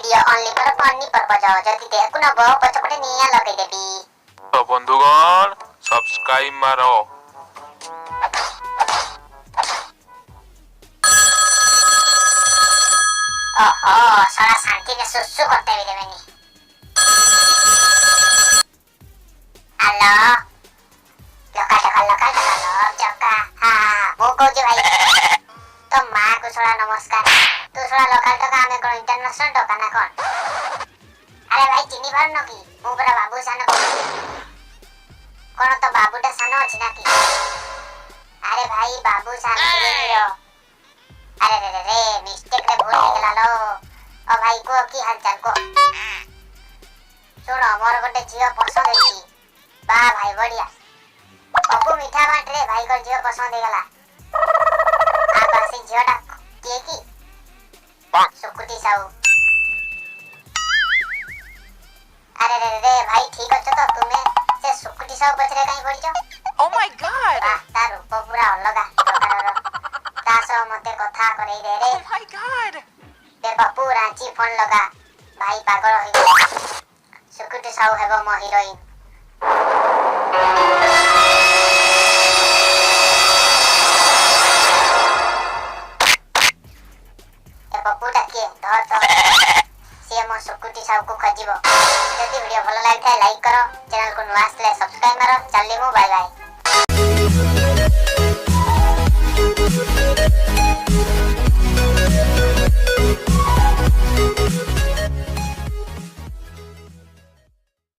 Video only for funny purpose जदि देखु न बो पछपटे निया लगै देबी। तो बंधुगण सब्सक्राइब मारो। ओहो सारा शांति में सुसु करते भी देबेनी। हेलो लोकल चौका हाँ वो कहूँ भाई तो माँ को थोड़ा नमस्कार तू थोड़ा लोकल टका हमें कौन इंटरनेशनल टका ना कौन। अरे भाई चिन्नी भर न की मु पूरा बाबू सान कौन तो बाबूटा सान अछि ना की। अरे भाई बाबू सान रो अरे रे रे रे मिस्टेक रे भूल निकला लो ओ भाई को की हाल चाल को सुनो मोर गोटे झियो पसंद होई बा भाई बढ़िया पप्पू मीठा बाट रे भाई को झियो पसंद हो गला आ बासी झियोटा किए की सुकुटी साहू। अरे रे रे भाई ठीक अछि तो तुमे से सुकुटी साहू पछरे काई पड़ियो। Oh my god! तार रूप पूरा अलगा प्रकारर तासो मते कथा करे रे रे। Oh my god! बे पप्पू रांची फोन लगा भाई पागल होई गयो सुकुटी साहू हेबो मो हीरोइन। पप्पू डाकिए धर तो सी मो सुकुटी साहू को खजिबो। जदि वीडियो भलो लागै लाइक करो चैनल को नुआ आसले सब्सक्राइब मारो चलली मु बाय बाय।